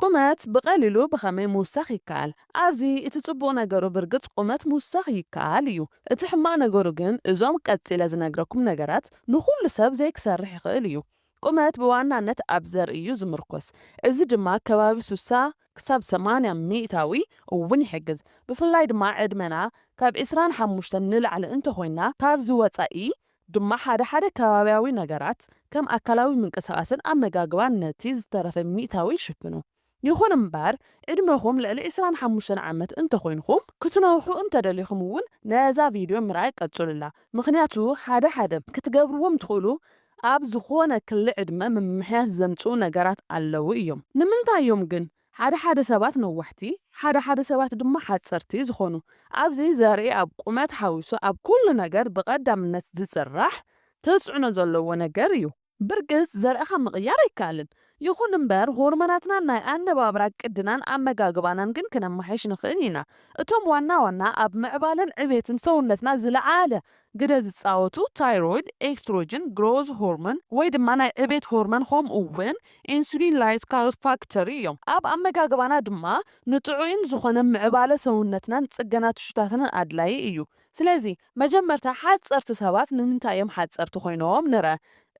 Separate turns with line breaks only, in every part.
ቁመት بقليلو بخمي موسخ يكال أبزي اتتصبو نغرو برغت ቁመት موسخ يكال እዩ እቲ ሕማቕ ነገሩ ግን እዞም ቀፂለ ዝነግረኩም ነገራት ንኹሉ ሰብ ዘይክሰርሕ ይኽእል እዩ ቁመት ብዋናነት ኣብ ዘር እዩ ዝምርኮስ እዚ ድማ ከባቢ 60 ክሳብ 80 ሚእታዊ እውን ይሕግዝ ብፍላይ ድማ ዕድመና ካብ 25 ንላዕሊ እንተኾይና ካብ ዝወፃኢ ድማ ሓደ ከባቢያዊ ነገራት ከም ኣካላዊ ምንቅስቓስን ኣመጋግባን ነቲ ዝተረፈ ሚእታዊ ይሽፍኑ ይኹን እምበር ዕድመኹም ልዕሊ 25 ዓመት እንተኾይንኩም ክትነውሑ እንተደሊኹም እውን ነዛ ቪድዮ ምርኣይ ቀጽሉላ ምክንያቱ ሓደ ክትገብርዎም ትኽእሉ ኣብ ዝኾነ ክሊ ዕድመ ምምሕያሽ ዘምጽኡ ነገራት ኣለዉ እዮም ንምንታይ እዮም ግን ሓደ ሰባት ነዋሕቲ ሓደ ሰባት ድማ ሓጸርቲ ዝኾኑ ኣብዚ ዘርኢ ኣብ ቁመት ሓዊሱ ኣብ ኩሉ ነገር ብቐዳምነት ዝጽራሕ ተጽዕኖ ዘለዎ ነገር እዩ ብርግጽ ዘርእኻ ምቕያር ኣይከኣልን ይኹን እምበር ሆርሞናትና ናይ ኣነባብራ ቅድናን ኣመጋግባናን ግን ክነመሓይሽ ንኽእል ኢና እቶም ዋና ኣብ ምዕባለን ዕቤትን ሰውነትና ዝለዓለ ግደ ዝጻወቱ ታይሮይድ ኤስትሮጅን ግሮዝ ሆርሞን ወይ ድማ ናይ ዕቤት ሆርሞን ሆም እውን ኢንሱሊን ላይት ፋክተር እዮም ኣብ ኣመጋግባና ድማ ንጥዑይን ዝኾነ ምዕባለ ሰውነትናን ጽገና ትሽታትንን ኣድላይ እዩ ስለዚ መጀመርታ ሓጸርቲ ሰባት ንምንታይ እዮም ሓጸርቲ ኮይኖም ንረ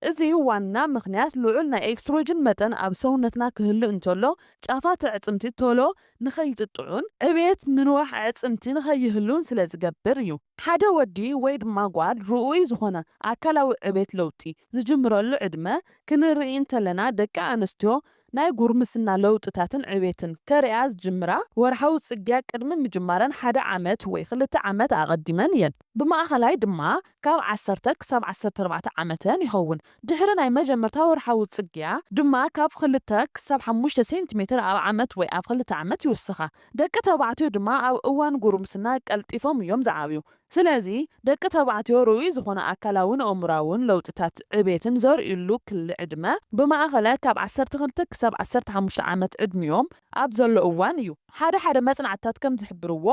እዚ ዋና ምኽንያት ልዑል ናይ ኤክስትሮጅን መጠን ኣብ ሰውነትና ክህሉ እንተሎ ጫፋት ኣዕጽምቲ ቶሎ ንኸይጥጥዑን ዕቤት ምንዋሕ ኣዕጽምቲ ንኸይህሉን ስለ ዝገብር እዩ ሓደ ወዲ ወይ ድማ ጓል ርኡይ ዝኾነ ኣካላዊ ዕቤት ለውጢ ዝጅምረሉ ዕድመ ክንርኢ እንተለና ደቂ ኣንስትዮ ናይ ጉርምስና ለውጥታትን ዕቤትን ከሪኣ ዝጅምራ ወርሓዊ ጽግያ ቅድሚ ምጅማረን 1 ዓመት ወይ 2 ዓመት ኣቐዲመን እየን ብማእኸላይ ድማ ካብ 10 ክሳብ 14 ዓመተን ይኸውን ድሕሪ ናይ መጀመርታ ወርሓዊ ጽግያ ድማ ካብ 2 ክሳብ 5 ሴንቲሜትር ኣብ ዓመት ወይ ኣብ 2 ዓመት ይውስኻ ደቂ ተባዕትዮ ድማ ኣብ እዋን ጉርምስና ቀልጢፎም እዮም ዝዓብዩ ስለዚ ደቂ ተባዕትዮ ርኡይ ዝኾነ ኣካላውን ኣእምሮአውን ለውጥታት ዕቤትን ዘርእዩሉ ክሊ ዕድመ ብማእኸላይ ካብ 12 ክሳብ 15 ዓመት ዕድሚኦም ኣብ ዘሎ እዋን እዩ ሓደ መጽናዕታት ከም ዝሕብርዎ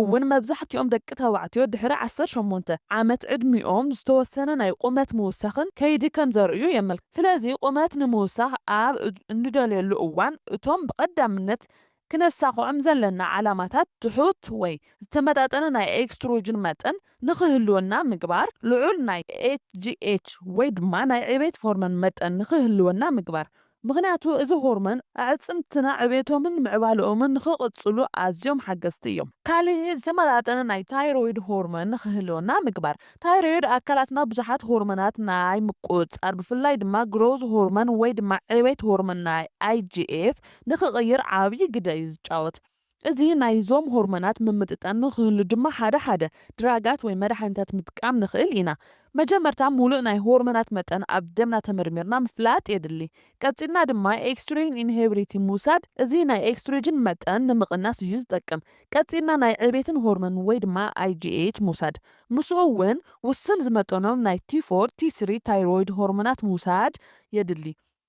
እውን መብዛሕትኦም ደቂ ተባዕትዮ ድሕሪ 18 ዓመት ዕድሚኦም ዝተወሰነ ናይ ቁመት ምውሳኽን ከይዲ ከም ዘርእዩ የመልክት ስለዚ ቁመት ንምውሳኽ ኣብ እንደልየሉ እዋን እቶም ብቐዳምነት ክነሳኽዖም ዘለና ዓላማታት ትሑት ወይ ዝተመጣጠነ ናይ ኤክስትሮጅን መጠን ንኽህልወና ምግባር ልዑል ናይ HGH ወይ ድማ ናይ ዕቤት ሆርሞን መጠን ንኽህልወና ምግባር ምክንያቱ እዚ ሆርሞን ኣዕጽምትና ዕቤቶምን ምዕባለኦምን ንኽቕጽሉ ኣዝዮም ሓገዝቲ እዮም ካልእ ዝተመጣጠነ ናይ ታይሮይድ ሆርሞን ንኽህልወና ምግባር ታይሮይድ ኣካላትና ብዙሓት ሆርሞናት ናይ ምቁጽጻር ብፍላይ ድማ ግሮዝ ሆርሞን ወይ ድማ ዕቤት ሆርሞን ናይ IGF ንኽቕይር ዓብዪ ግደ እዩ ዝጫወት እዚ ናይዞም ሆርሞናት ምምጥጣን ንኽህሉ ድማ ሓደ ድራጋት ወይ መድሓኒታት ምጥቃም ንኽእል ኢና መጀመርታ ሙሉእ ናይ ሆርሞናት መጠን ኣብ ደምና ተመርሚርና ምፍላጥ የድሊ ቀፂልና ድማ ኤክስትሮጅን ኢንሂቢተር ምውሳድ እዚ ናይ ኤክስትሮጅን መጠን ንምቕናስ እዩ ዝጠቅም ቀፂልና ናይ ዕቤትን ሆርሞን ወይ ድማ IGH ምውሳድ ምስኡ እውን ውስን ዝመጠኖም ናይ T4 T3 ታይሮይድ ሆርሞናት ምውሳድ የድሊ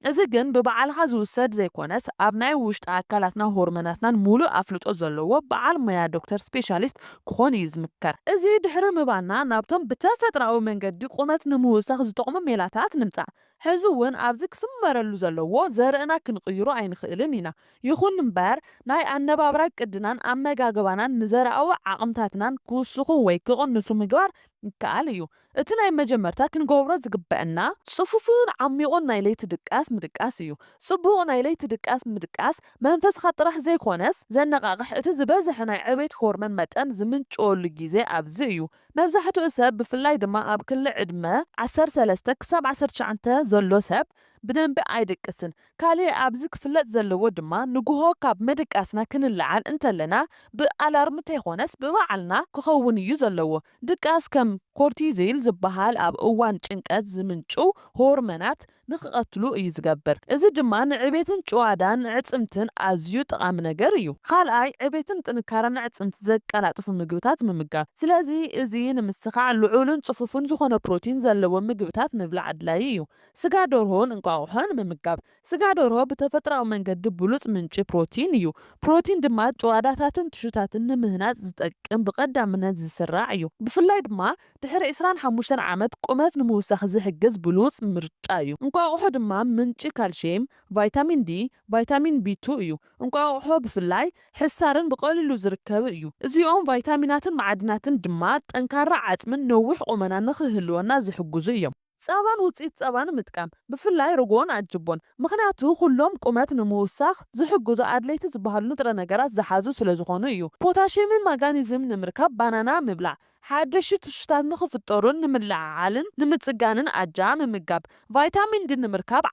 እዚ ግን ብበዓልኻ ዝውሰድ ዘይኮነስ ኣብ ናይ ውሽጢ ኣካላትና ሆርሞናትናን ሙሉእ ኣፍልጦ ዘለዎ በዓል ሞያ ዶክተር ስፔሻሊስት ክኾን እዩ ዝምከር እዚ ድሕሪ ምባና ናብቶም ብተፈጥራዊ መንገዲ ቁመት ንምውሳኽ ዝጠቕሙ ሜላታት ንምፃእ ሕዚ እውን ኣብዚ ክስመረሉ ዘለዎ ዘርእና ክንቅይሮ ኣይንኽእልን ኢና ይኹን እምበር ናይ ኣነባብራ ቅድናን ኣመጋግባናን ንዘረኣዊ ዓቕምታትናን ክውስኹ ወይ ክቕንሱ ምግባር ይከኣል እዩ እቲ ናይ መጀመርታ ክንገብሮ ዝግበአና ጽፉፍን ዓሚቑን ናይ ለይቲ ድቃስ ምድቃስ እዩ ጽቡቕ ናይ ለይቲ ድቃስ ምድቃስ መንፈስኻ ጥራሕ ዘይኮነስ ዘነቓቕሕ እቲ ዝበዝሐ ናይ ዕቤት ሆርሞን መጠን ዝምንጭወሉ ግዜ ኣብዚ እዩ መብዛሕትኡ ሰብ ብፍላይ ድማ ኣብ ክሊ ዕድመ 13 ክሳብ 19 ዘሎ ሰብ ብደንቢ ኣይድቅስን ካልእ ኣብዚ ክፍለጥ ዘለዎ ድማ ንጉሆ ካብ ምድቃስና ክንለዓል እንተለና ብኣላርም እንተይኮነስ ብበዓልና ክኸውን እዩ ዘለዎ ድቃስ ከም ኮርቲዞል ዝበሃል ኣብ እዋን ጭንቀት ዝምንጩ ሆርሞናት ንኽቐትሉ እዩ ዝገብር እዚ ድማ ንዕቤትን ጭዋዳን ዕጽምትን ኣዝዩ ጠቓሚ ነገር እዩ ካልኣይ ዕቤትን ጥንካረን ዕጽምቲ ዘቀላጥፉ ምግብታት ምምጋብ ስለዚ እዚ ንምስኻዕ ልዑልን ጽፉፍን ዝኾነ ፕሮቲን ዘለዎ ምግብታት ምብላዕ ኣድላይ እዩ ስጋ ደርሆን እንቋቑሖን ምምጋብ ስጋ ደርሆ ብተፈጥራዊ መንገዲ ብሉጽ ምንጪ ፕሮቲን እዩ ፕሮቲን ድማ ጭዋዳታትን ትሹታትን ንምህናፅ ዝጠቅም ብቐዳምነት ዝስራዕ እዩ ብፍላይ ድማ ድሕሪ 25 ዓመት ቁመት ንምውሳኽ ዝሕግዝ ብሉጽ ምርጫ እዩ እንቋቑሖ ድማ ምንጪ ካልሽየም ቫይታሚን ዲ ቫይታሚን B2 እዩ እንቋቑሖ ብፍላይ ሕሳርን ብቐሊሉ ዝርከብ እዩ እዚኦም ቫይታሚናትን ማዕድናትን ድማ ጠንካራ ዓጽምን ነዊሕ ቁመና ንኽህልወና ዝሕግዙ እዮም ጸባን ውፅኢት ጸባን ምጥቃም ብፍላይ ርጎን ኣጅቦን ምክንያቱ ኩሎም ቁመት ንምውሳኽ ዝሕግዙ ኣድለይቲ ዝበሃሉ ንጥረ ነገራት ዝሓዙ ስለ ዝኾኑ እዩ ፖታሽየምን ማግኒዝም ንምርካብ ባናና ምብላዕ ሓደሽቲ ትሽታት ንኽፍጠሩን ንምልዓዓልን ንምጽጋንን ኣጃ ምምጋብ ቫይታሚን ዲ ንምርካብ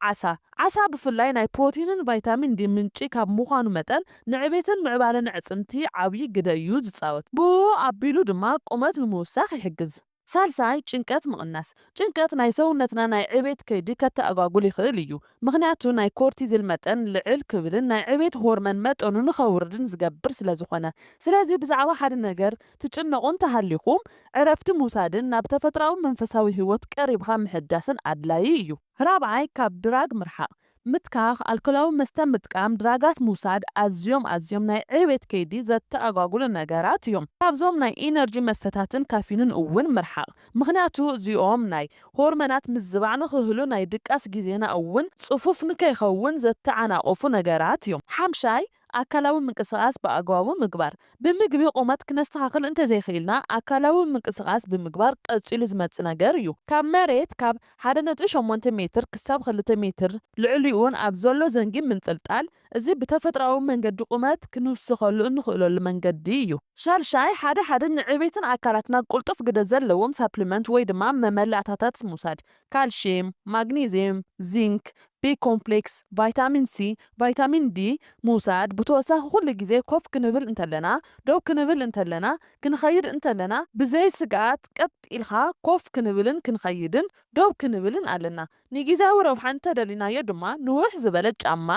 ዓሳ ብፍላይ ናይ ፕሮቲንን ቫይታሚን ዲ ምንጪ ካብ ምዃኑ መጠን ንዕቤትን ምዕባለን ኣዕጽምቲ ዓብዪ ግደ እዩ ዝጻወት ብኡ ኣቢሉ ድማ ቁመት ንምውሳኽ ይሕግዝ ሳልሳይ ጭንቀት ምቕናስ ጭንቀት ናይ ሰውነትና ናይ ዕቤት ከይዲ ከተኣጓጉል ይኽእል እዩ ምክንያቱ ናይ ኮርቲዝል መጠን ልዕል ክብልን ናይ ዕቤት ሆርሞን መጠኑ ንኸውርድን ዝገብር ስለ ዝኾነ ስለዚ ብዛዕባ ሓደ ነገር ትጭነቑ እንተሃሊኹም ዕረፍቲ ምውሳድን ናብ ተፈጥራዊ መንፈሳዊ ህይወት ቀሪብካ ምሕዳስን ኣድላይ እዩ ራብዓይ ካብ ድራግ ምርሓቕ ምትካኽ ኣልኮላዊ መስተ ምጥቃም ድራጋት ምውሳድ ኣዝዮም ናይ ዕቤት ከይዲ ዘተኣጓጉሉ ነገራት እዮም ካብዞም ናይ ኢነርጂ መስተታትን ካፊንን እውን ምርሓቕ ምክንያቱ እዚኦም ናይ ሆርሞናት ምዝባዕ ንኽህሉ ናይ ድቃስ ግዜና እውን ጽፉፍ ንከይኸውን ዘተዓናቆፉ ነገራት እዮም ሓምሻይ ኣካላዊ ምንቅስቓስ በኣግባቡ ምግባር ብምግቢ ቁመት ክነስተኻኽል እንተዘይኽኢልና ኣካላዊ ምንቅስቓስ ብምግባር ቀፂሉ ዝመጽእ ነገር እዩ ካብ መሬት ካብ 1.8 ሜትር ክሳብ 2 ሜትር ልዕሊኡን ኣብ ዘሎ ዘንጊ ምንጥልጣል እዚ ብተፈጥራዊ መንገዲ ቁመት ክንውስኸሉ እንኽእለሉ መንገዲ እዩ ሻልሻይ ሓደ ንዕቤትን ኣካላትና ቁልጡፍ ግደ ዘለዎም ሳፕሊመንት ወይ ድማ መመላእታታት ምውሳድ ካልሽየም ማግኒዝየም ዚንክ B ኮምፕሌክስ ቫይታሚን C ቫይታሚን D ምውሳድ ብተወሳኺ ኩሉ ግዜ ኮፍ ክንብል እንተለና ደው ክንብል እንተለና ክንኸይድ እንተለና ብዘይ ስጋት ቀጥ ኢልኻ ኮፍ ክንብልን ክንኸይድን ደው ክንብልን ኣለና ንጊዜያዊ ረብሓ እንተደሊናዮ ድማ ንውሕ ዝበለ ጫማ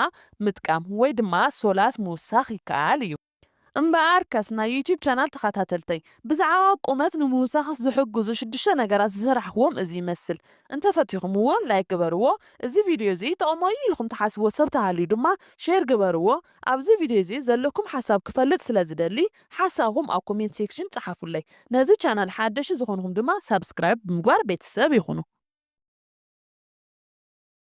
ምጥቃም ወይ ድማ ሶላት ምውሳኽ ይከኣል እዩ እምበኣር ከስና ዩቲዩብ ቻናል ተኸታተልተይ ብዛዕባ ቁመት ንምውሳኽ ዝሕግዙ 6 ነገራት ዝሰራሕዎም እዚ ይመስል እንተፈቲኹምዎ ላይክ ግበርዎ እዚ ቪድዮ እዚ ጠቕሞዩ ኢልኩም ተሓስብዎ ሰብ ተሃልዩ ድማ ሼር ግበርዎ ኣብዚ ቪድዮ እዚ ዘለኩም ሓሳብ ክፈልጥ ስለ ዝደሊ ሓሳብኩም ኣብ ኮሜንት ሴክሽን ጻሓፉለይ ነዚ ቻናል ሓደሽ ዝኾንኩም ድማ ሰብስክራይብ ብምግባር ቤተሰብ ይኹኑ